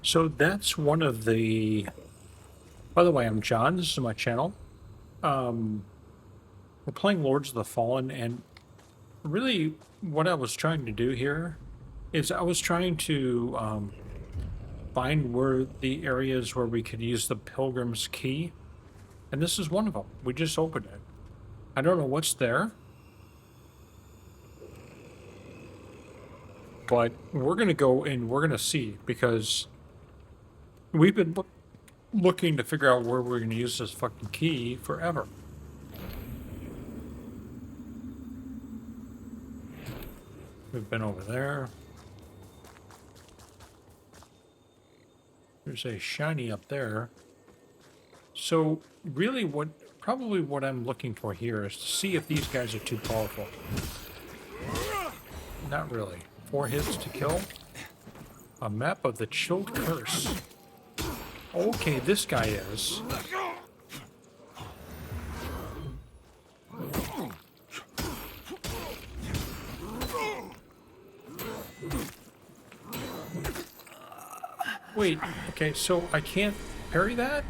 So that's one of the. By the way, I'm John. This is my channel. Um, we're playing Lords of the Fallen, and really, what I was trying to do here is I was trying to find where the areas where we could use the Pilgrim's key, and this is one of them. We just opened it. I don't know what's there, but we're gonna go and we're gonna see because we've been looking to figure out where we're gonna use this fucking key forever. We've been over there. There's a shiny up there. So really probably what I'm looking for here is to see if these guys are too powerful. Not really. 4 hits to kill. A map of the Chilled Curse. Okay, this guy is. Wait, okay, so I can't parry that?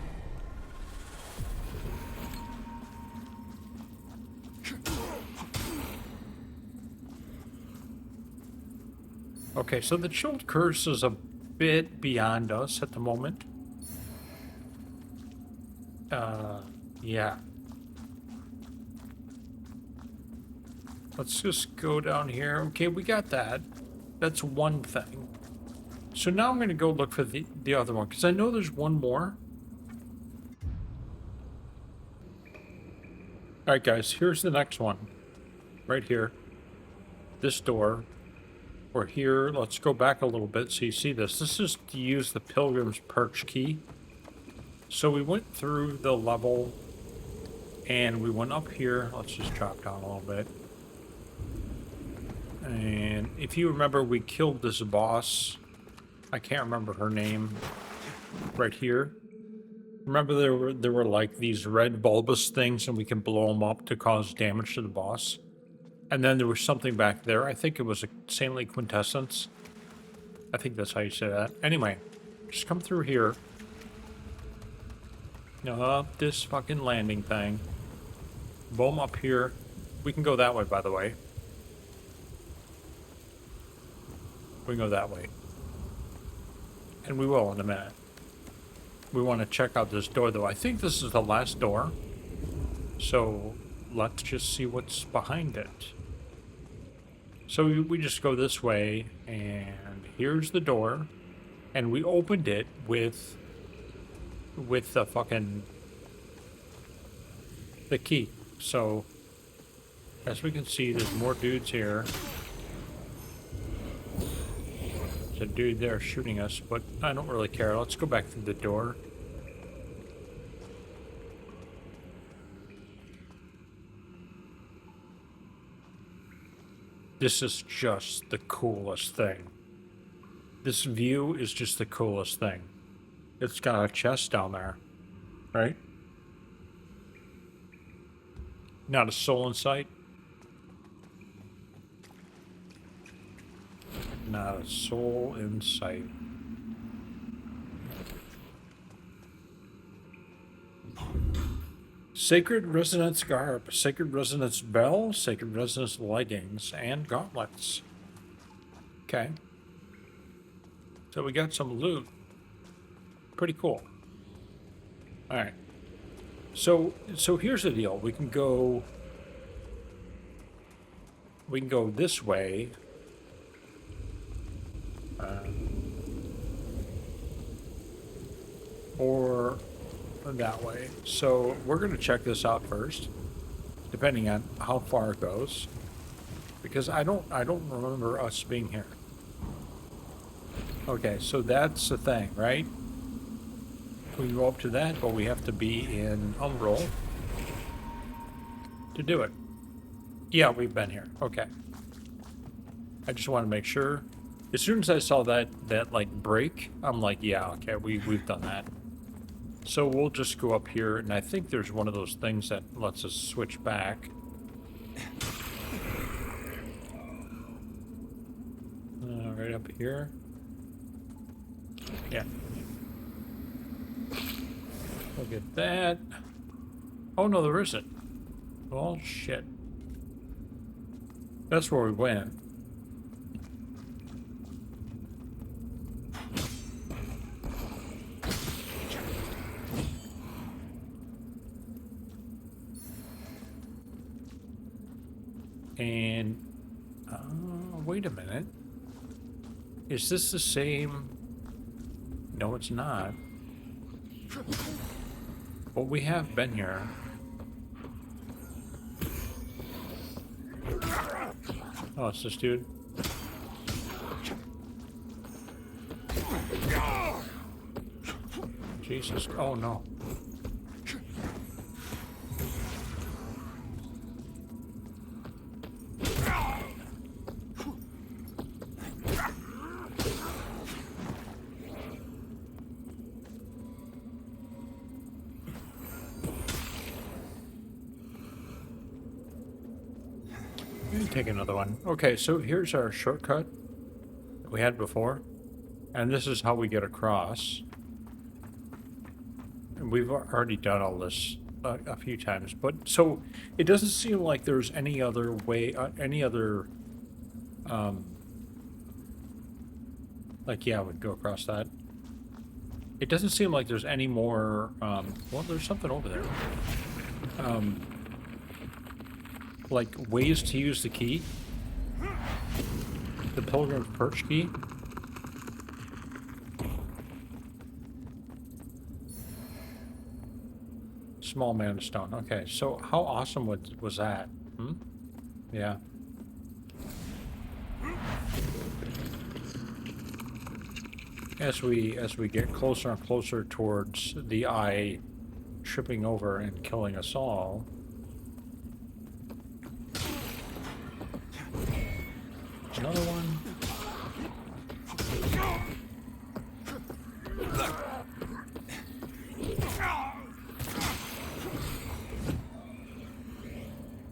Okay, so the Chilled Curse is a bit beyond us at the moment. Yeah. Let's just go down here. Okay, we got that. That's one thing. So now I'm going to go look for the other one, because I know there's one more. Alright guys, here's the next one. Right here. This door. We're here. Let's go back a little bit so you see this. This is to use the Pilgrim's Perch key. So we went through the level, and we went up here. Let's just drop down a little bit. And if you remember, we killed this boss. I can't remember her name. Right here. Remember there were like these red bulbous things, and we can blow them up to cause damage to the boss. And then there was something back there. I think it was a saintly quintessence. I think that's how you say that. Anyway, just come through here. Up this fucking landing thing. Boom, up here. We can go that way, by the way. We can go that way. And we will in a minute. We want to check out this door, though. I think this is the last door. So let's just see what's behind it. So we just go this way, and here's the door. And we opened it with the fucking the key. So as we can see, there's more dudes here. There's a dude there shooting us, but I don't really care. Let's go back through the door. This is just the coolest thing. This view is just the coolest thing. It's got a chest down there, right? Not a soul in sight. Not a soul in sight. Sacred Resonance Garb, Sacred Resonance Bell, Sacred Resonance Leggings, and Gauntlets. Okay. So we got some loot. Pretty cool. Alright. So here's the deal. We can go this way. Or that way. So we're going to check this out first, depending on how far it goes, because I don't remember us being here. Okay, so that's the thing, right? We can go up to that, but we have to be in Umbral to do it. Yeah, we've been here. Okay. I just want to make sure. As soon as I saw that like break, I'm like, yeah, okay, we've done that. So we'll just go up here, and I think there's one of those things that lets us switch back. Right up here. Yeah. Look at that. Oh no, there isn't. Well, shit. That's where we went. And, wait a minute. Is this the same? No, it's not. But we have been here. Oh, it's this dude. Jesus. Oh, no. Take another one. Okay, so here's our shortcut that we had before. And this is how we get across. And we've already done all this a few times. But, so, it doesn't seem like there's any other way, any other, like, yeah, we'd go across that. It doesn't seem like there's any more, well, there's something over there. Like, ways to use the key. The Pilgrim Perch key. Small man stone. Okay, so how awesome was that? Hmm? Yeah. As we get closer and closer towards the eye tripping over and killing us all. Another one.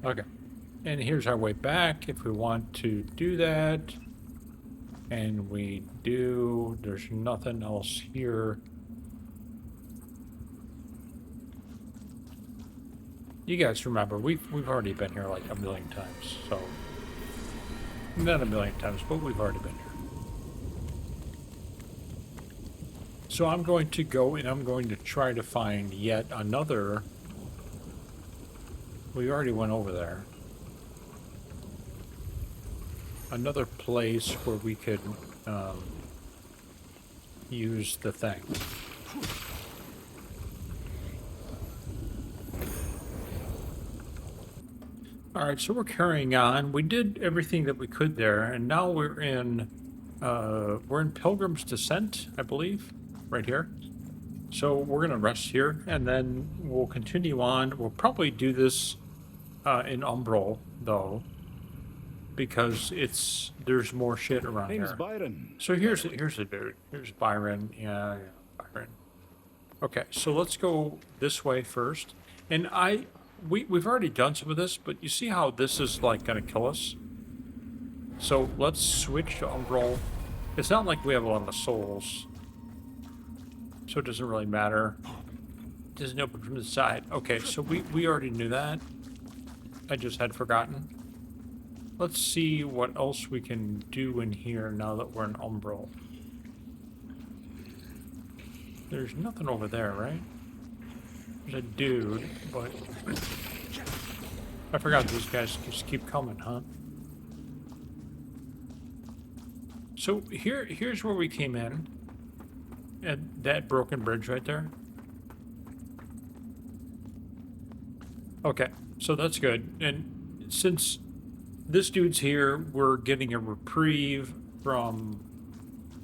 Okay. And here's our way back if we want to do that. And we do. There's nothing else here. You guys remember, we've already been here like a million times, so... Not a million times, but we've already been here. So I'm going to go and I'm going to try to find yet another... We already went over there. Another place where we could use the thing. Alright, so we're carrying on. We did everything that we could there, and now we're in Pilgrim's Descent, I believe, right here. So we're going to rest here, and then we'll continue on. We'll probably do this in Umbral, though, because there's more shit around here. Name's Byron. So here's the dude. Here's Byron. Yeah, Byron. Okay, so let's go this way first. And we've already done some of this, but you see how this is like gonna kill us? So let's switch to Umbral. It's not like we have a lot of souls, so it doesn't really matter. It doesn't open from the side. Okay, so we already knew that. I just had forgotten. Let's see what else we can do in here now that we're in Umbral. There's nothing over there, right? There's a dude, but I forgot these guys just keep coming, huh? So here's where we came in. At that broken bridge right there. Okay, so that's good. And since this dude's here, we're getting a reprieve from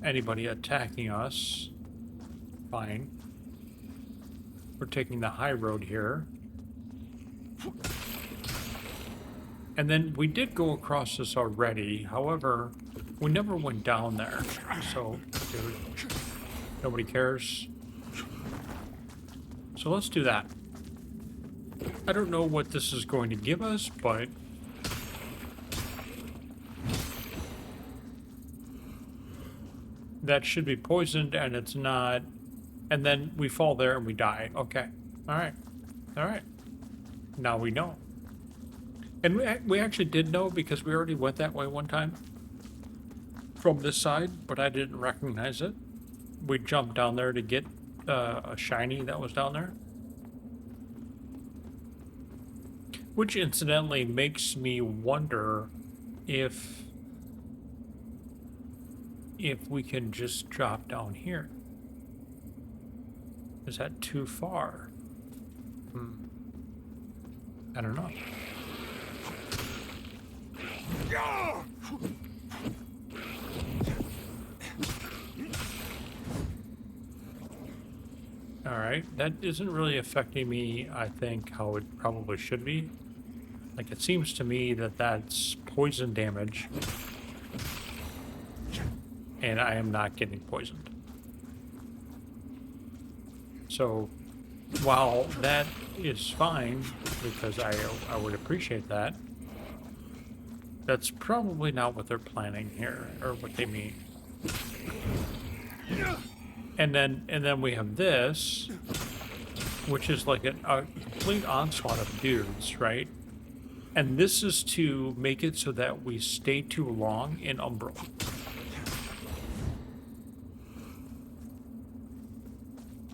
anybody attacking us. Fine. We're taking the high road here. And then we did go across this already. However, we never went down there. So, dude, nobody cares. So let's do that. I don't know what this is going to give us, but... that should be poisoned and it's not, and then we fall there and we die. Okay. All right. All right. Now we know. And we actually did know because we already went that way one time from this side, but I didn't recognize it. We jumped down there to get a shiny that was down there. Which incidentally makes me wonder if we can just drop down here. Is that too far? I don't know. Alright, that isn't really affecting me, I think, how it probably should be. Like, it seems to me that that's poison damage. And I am not getting poisoned. So, while that is fine, because I would appreciate that, that's probably not what they're planning here, or what they mean. And then we have this, which is like a complete onslaught of dudes, right? And this is to make it so that we stay too long in Umbral.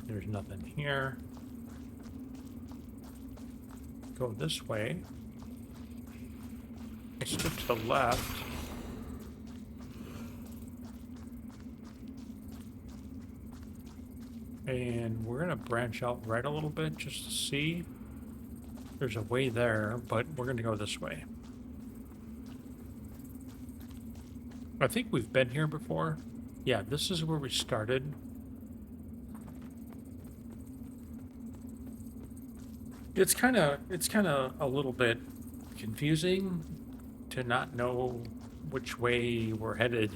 There's nothing here. Go this way. Let's go to the left. And we're gonna branch out right a little bit just to see. There's a way there, but we're gonna go this way. I think we've been here before. Yeah, this is where we started. It's kind of a little bit confusing to not know which way we're headed.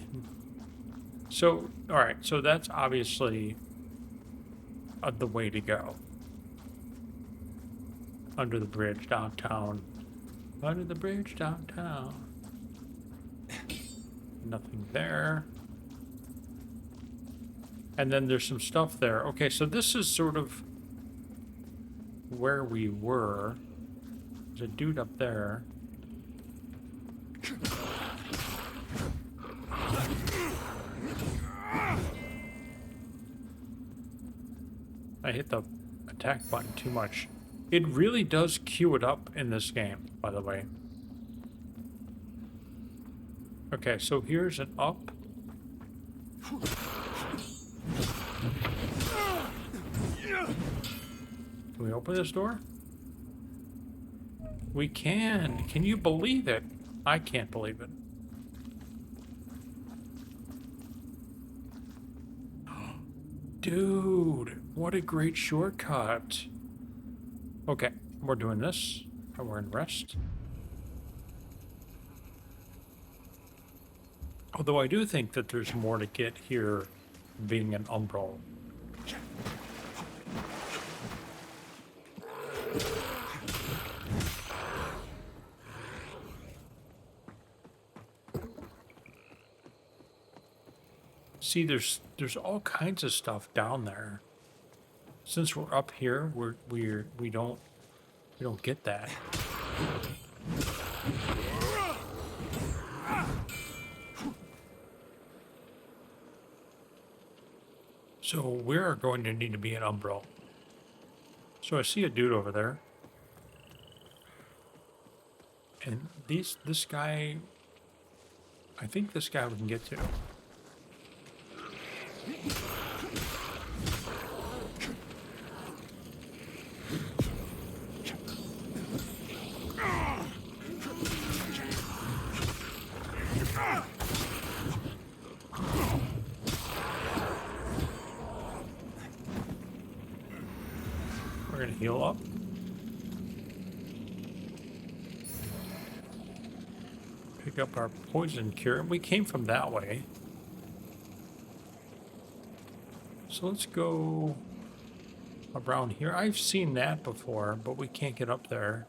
So, all right, so that's obviously the way to go. Under the bridge downtown. Under the bridge downtown. Nothing there. And then there's some stuff there. Okay, so this is sort of where we were. There's a dude up there. I hit the attack button too much. It really does queue it up in this game, by the way. Okay, so here's an up. Can we open this door? We can. Can you believe it? I can't believe it. Dude, what a great shortcut. Okay, we're doing this. And we're in rest. Although I do think that there's more to get here being an Umbral. See, there's all kinds of stuff down there. Since we're up here, we don't get that. So we are going to need to be an Umbral. So I see a dude over there. And this guy, I think this guy we can get to. We're gonna heal up. Pick up our poison cure. We came from that way. So let's go around here. I've seen that before, but we can't get up there.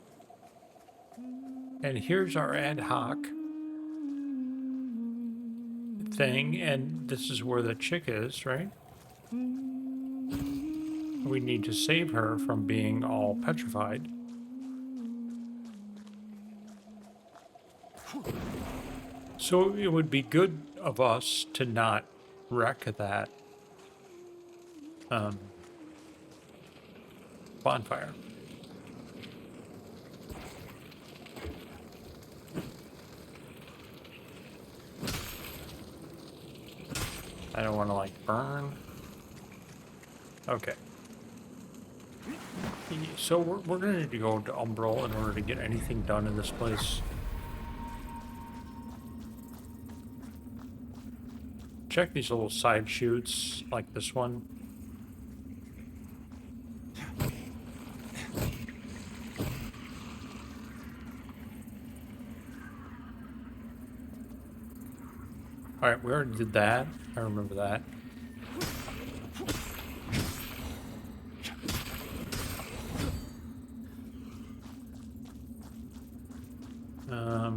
And here's our ad hoc. thing, and this is where the chick is, right? We need to save her from being all petrified. So it would be good of us to not wreck that bonfire. I don't want to, like, burn. Okay. So we're going to need to go to Umbral in order to get anything done in this place. Check these little side chutes, like this one. Alright, we already did that. I remember that.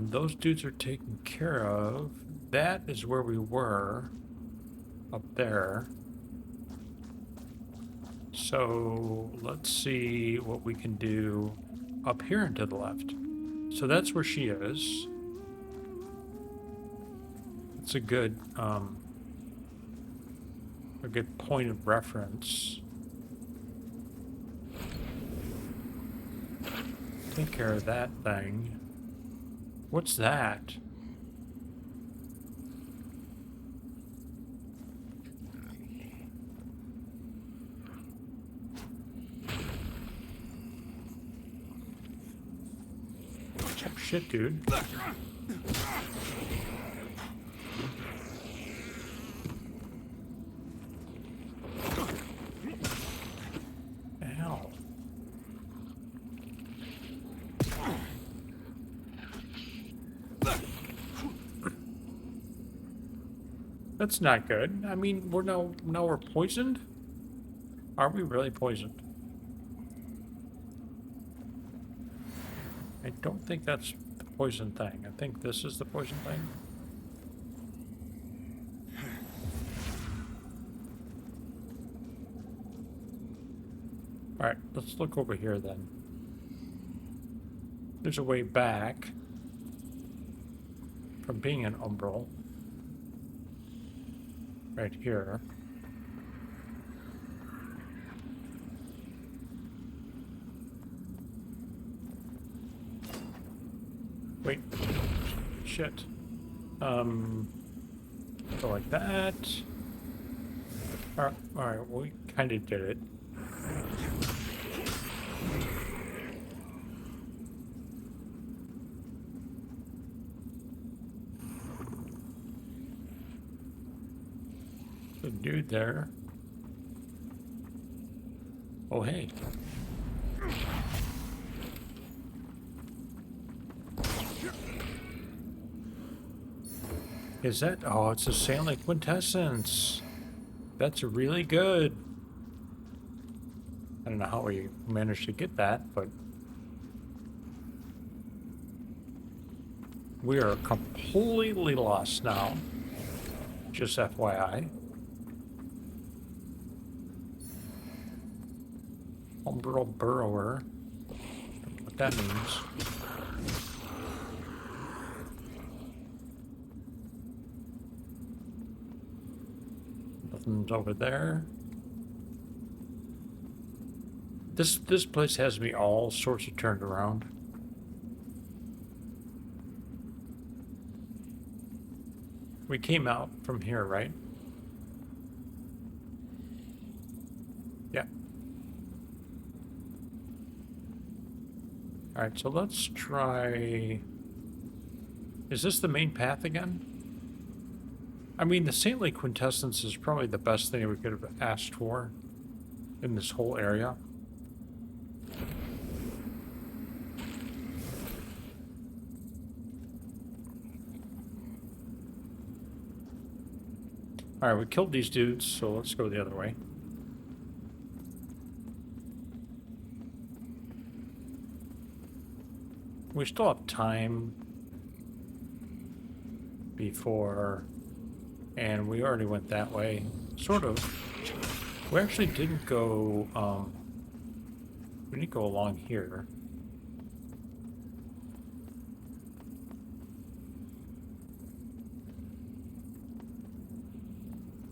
Those dudes are taken care of. That is where we were. Up there. So let's see what we can do up here and to the left. So that's where she is. It's a good point of reference. Take care of that thing. What's that? Oh, shit, dude. Ow. That's not good. I mean, now we're poisoned? Are we really poisoned? I don't think that's the poison thing. I think this is the poison thing. Alright, let's look over here then. There's a way back from being an umbral. Right here. Wait. Shit. Go like that. Alright, well, we kind of did it. The dude there. Oh, hey. Is that? Oh, it's a Saintly Quintessence. That's really good. I don't know how we managed to get that, but we are completely lost now. Just FYI. Umbral Burrower. What that means. Nothing's over there. This place has me all sorts of turned around. We came out from here, right? Yeah. Alright, so let's try... Is this the main path again? I mean, the Saintly Quintessence is probably the best thing we could have asked for in this whole area. Alright, we killed these dudes, so let's go the other way. We still have time before And we already went that way. Sort of. We actually didn't go, we didn't go along here.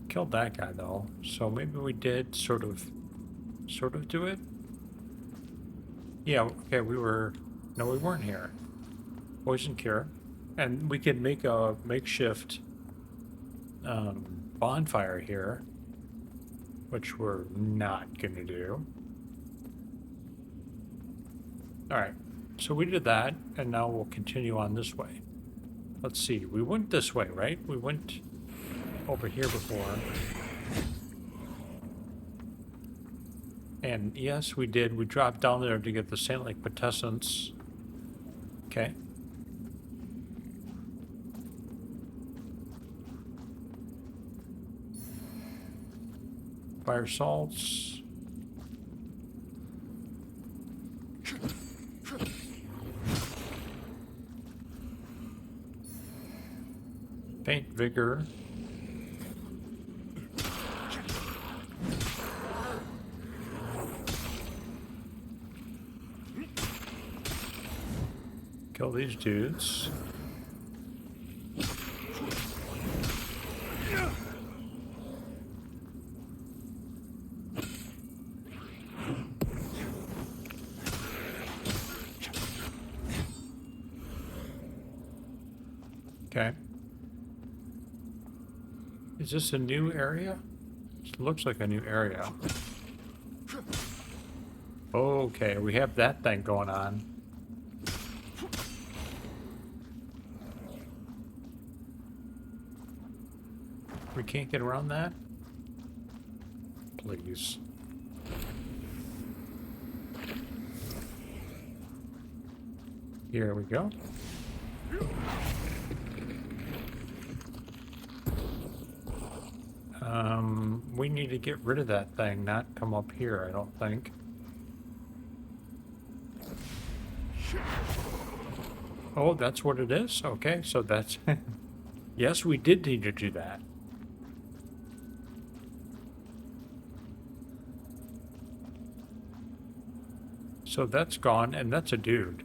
Killed that guy, though. So maybe we did sort of do it? Yeah, okay, we were... No, we weren't here. Poison cure. And we could make a makeshift bonfire here, which we're not gonna do. Alright, so we did that, and now we'll continue on this way. Let's see, we went this way, right? We went over here before. And yes, we did. We dropped down there to get the saint-like potescence. Okay. Fire salts. Faint vigor. Kill these dudes. Okay. Is this a new area? It looks like a new area. Okay, we have that thing going on. We can't get around that? Please. Here we go. We need to get rid of that thing, not come up here, I don't think. Oh, that's what it is? Okay, so that's... Yes, we did need to do that. So that's gone, and that's a dude.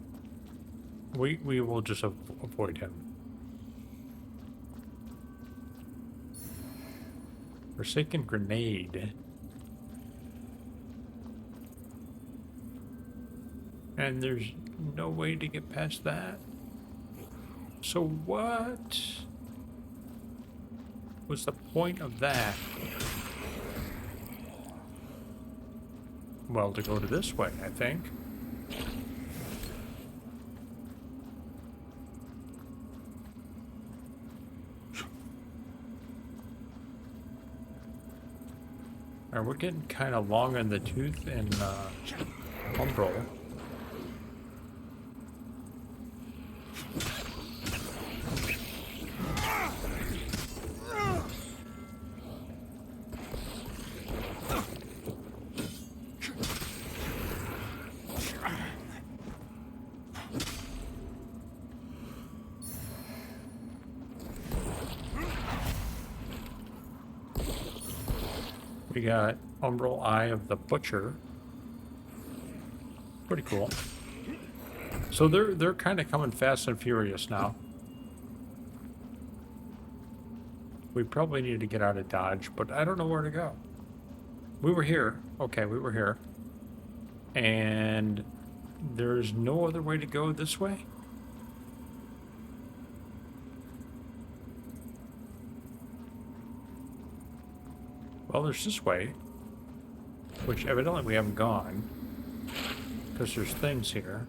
We will just avoid him. Forsaken grenade. And there's no way to get past that. So what was the point of that? Well, to go to this way, I think. Alright, we're getting kind of long in the tooth in Umbral. We got Umbral Eye of the Butcher. Pretty cool. So they're kind of coming fast and furious now. We probably need to get out of Dodge, but I don't know where to go. We were here. Okay, we were here. And there's no other way to go this way? Well, there's this way, which evidently we haven't gone, because there's things here.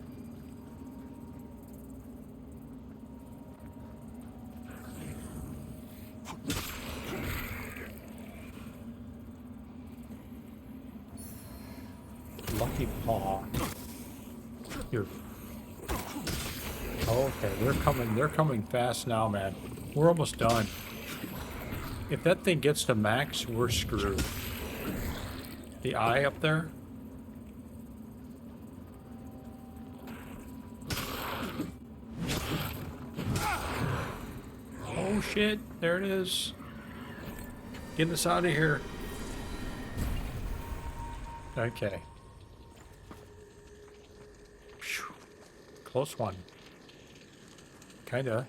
Lucky paw. Here. Oh, okay, they're coming fast now, man. We're almost done. If that thing gets to max, we're screwed. The eye up there. Oh shit, there it is. Get us out of here. Okay. Phew. Close one. Kinda.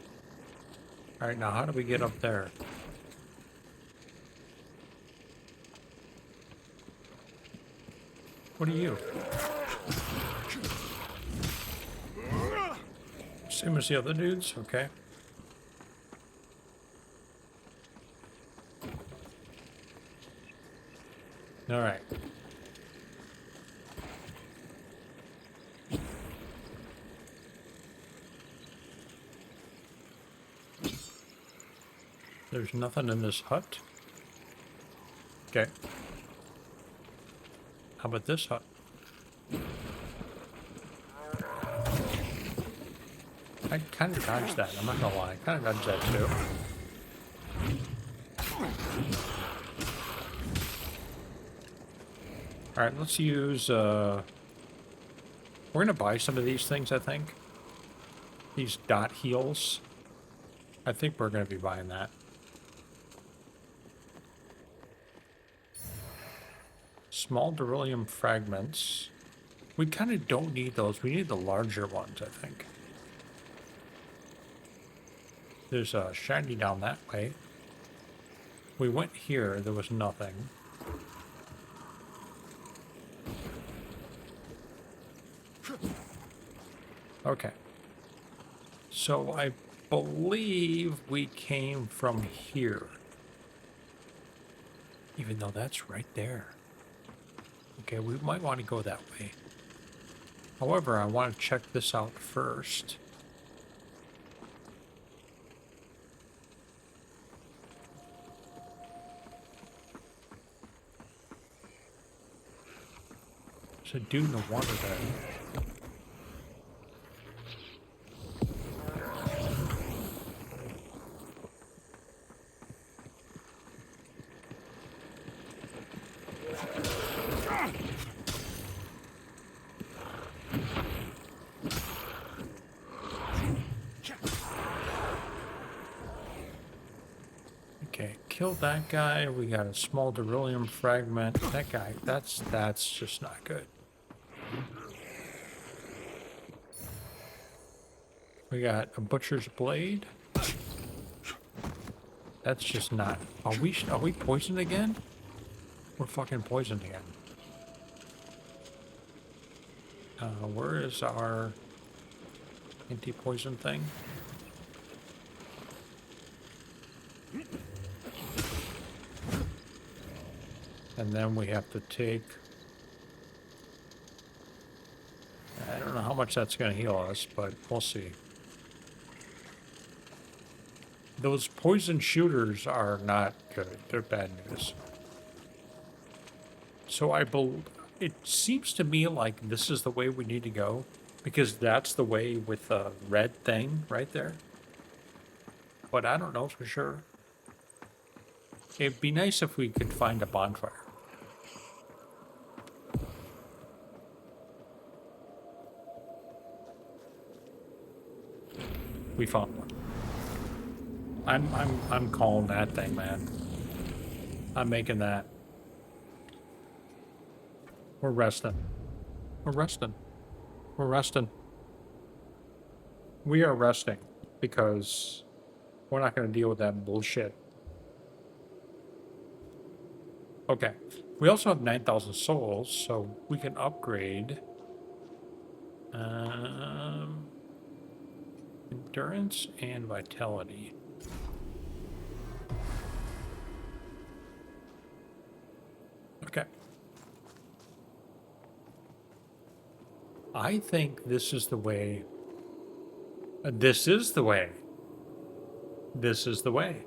Alright, now how do we get up there? What are you? Same as the other dudes? Okay. Alright. There's nothing in this hut. Okay. How about this hut? I kind of dodged that, I'm not gonna lie. I kind of dodged that too. Alright, let's use, we're gonna buy some of these things, I think. These dot heals. I think we're gonna be buying that. Small beryllium fragments. We kind of don't need those. We need the larger ones, I think. There's a shiny down that way. We went here. There was nothing. Okay. So I believe we came from here. Even though that's right there. Okay, we might want to go that way. However, I want to check this out first. There's a dude in the water there. Killed that guy. We got a small beryllium fragment. That guy, that's just not good. We got a butcher's blade. That's just not. Are we poisoned again? We're fucking poisoned again. Where is our anti-poison thing? And then we have to take... I don't know how much that's going to heal us, but we'll see. Those poison shooters are not good. They're bad news. So it seems to me like this is the way we need to go, because that's the way with the red thing right there. But I don't know for sure. It'd be nice if we could find a bonfire. We found one. I'm calling that thing, man. I'm making that. We're resting. We're resting. We're resting. We are resting because we're not going to deal with that bullshit. Okay. We also have 9,000 souls, so we can upgrade. Endurance and vitality. Okay. I think this is the way. This is the way. This is the way.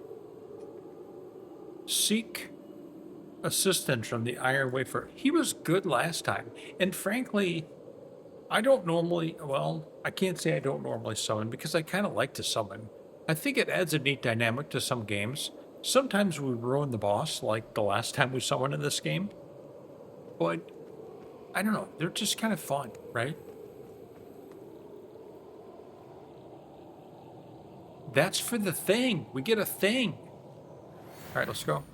Seek assistance from the Iron Wafer. He was good last time. And frankly, I don't normally, well, I can't say I don't normally summon because I kind of like to summon. I think it adds a neat dynamic to some games. Sometimes we ruin the boss, like the last time we summoned in this game. But, I don't know, they're just kind of fun, right? That's for the thing. We get a thing. All right, let's go.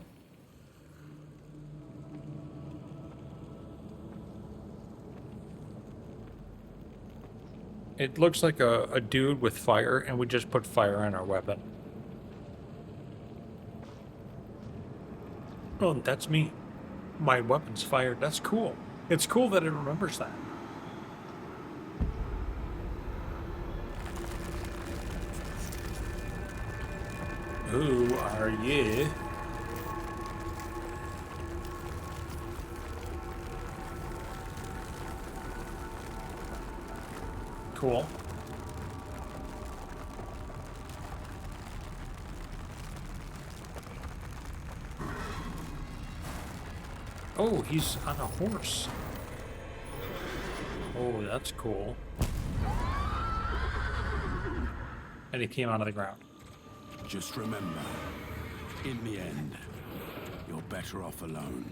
It looks like a dude with fire, and we just put fire on our weapon. Oh, that's me. My weapon's fired. That's cool. It's cool that it remembers that. Who are you? Cool. Oh, he's on a horse. Oh, that's cool. And he came out of the ground. Just remember, in the end, you're better off alone.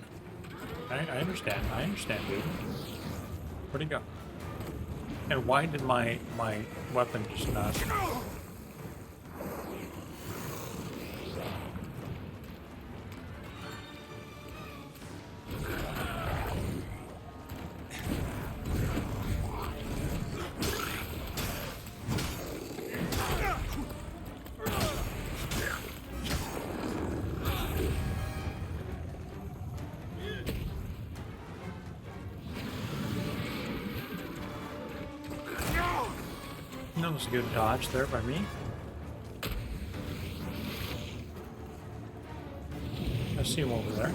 I understand. I understand, dude. Where'd he go? And why did my weapon just not... That was a good dodge there by me. I see him over there.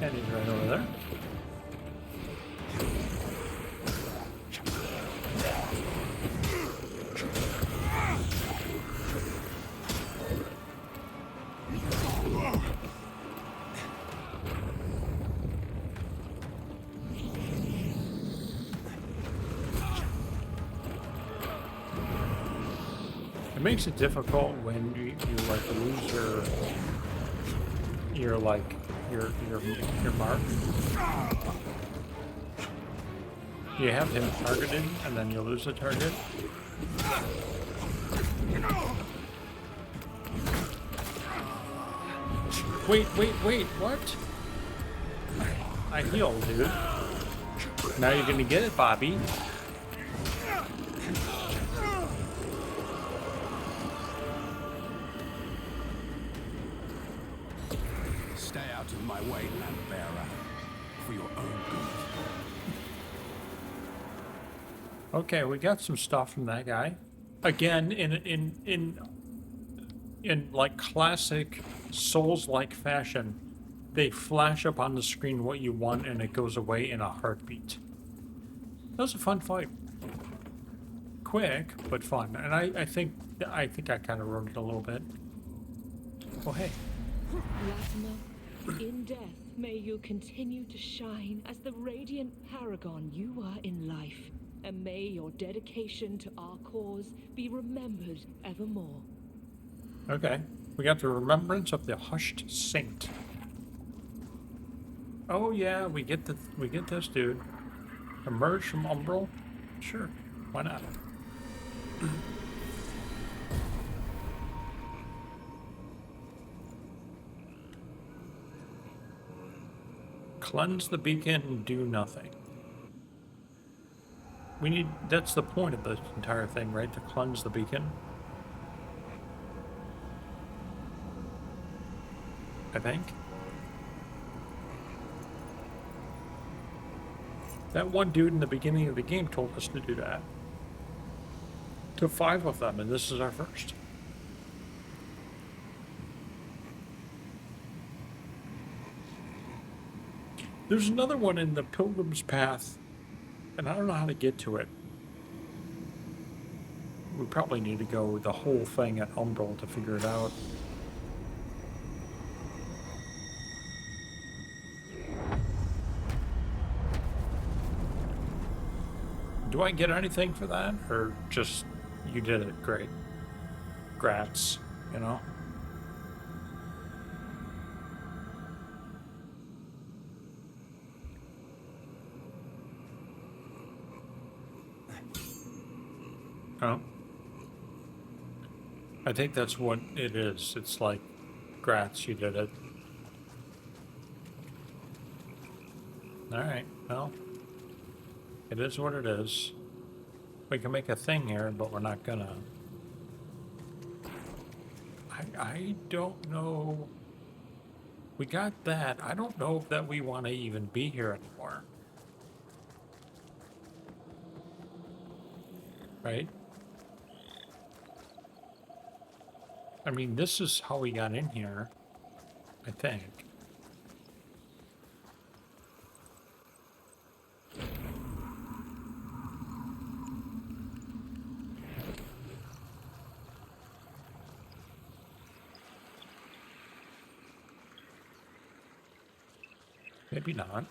And he's right over there. It makes it difficult when you like lose your like your mark. You have him targeted and then you lose the target. Wait, what? I healed, dude. Now you're gonna get it, Bobby. Stay out of my way, lamp bearer, for your own good. Okay, we got some stuff from that guy. Again, in like classic Souls-like fashion, they flash up on the screen what you want and it goes away in a heartbeat. That was a fun fight. Quick, but fun. And I think I kind of wrote it a little bit. Oh, hey. Latimer, in death, may you continue to shine as the radiant paragon you are in life, and may your dedication to our cause be remembered evermore. Okay. We got the remembrance of the hushed saint. Oh yeah, we get this dude. Emerge from Umbral? Sure. Why not? Cleanse the beacon and do nothing. That's the point of this entire thing, right? To cleanse the beacon. I think. That one dude in the beginning of the game told us to do that. To 5 of them, and this is our first. There's another one in the Pilgrim's Path, and I don't know how to get to it. We probably need to go the whole thing at Umbral to figure it out. Do I get anything for that, or just you did it great? Grats, you know? Oh. I think that's what it is. It's like, grats, you did it. Alright, well, it is what it is. We can make a thing here, but we're not gonna. I don't know. We got that. I don't know that we want to even be here anymore. Right? I mean, this is how we got in here, I think. Maybe not.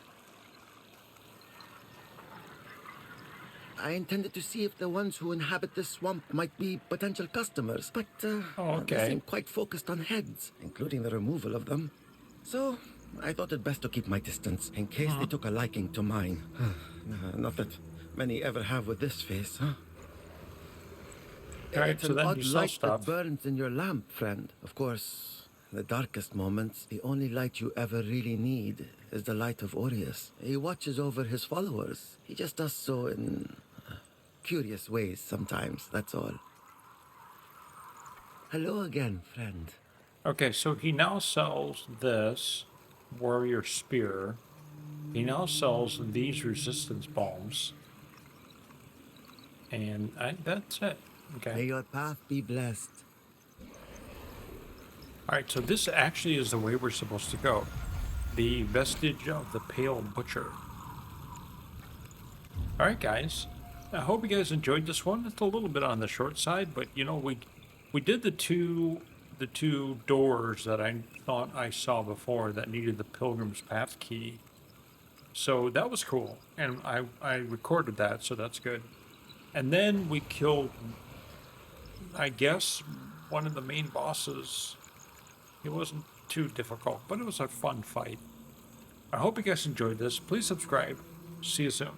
I intended to see if the ones who inhabit this swamp might be potential customers, but Oh, they okay. seem quite focused on heads, including the removal of them. So I thought it best to keep my distance in case they took a liking to mine. Not that many ever have with this face, huh? All right, It's so an then odd you sell light stuff. that burns in your lamp, friend. Of course, in the darkest moments, the only light you ever really need is the light of Aureus. He watches over his followers. He just does so in curious ways sometimes, that's all. Hello again, friend. Okay, so he now sells this warrior spear. He now sells these resistance bombs. And that's it. Okay. May your path be blessed. All right, so this actually is the way we're supposed to go. The vestige of the pale butcher. All right, guys. I hope you guys enjoyed this one. It's a little bit on the short side, but you know we did the two doors that I thought I saw before that needed the Pilgrim's Path key. So that was cool, and I recorded that, so that's good. And then we killed, I guess, one of the main bosses. It wasn't too difficult, but it was a fun fight. I hope you guys enjoyed this. Please subscribe. See you soon.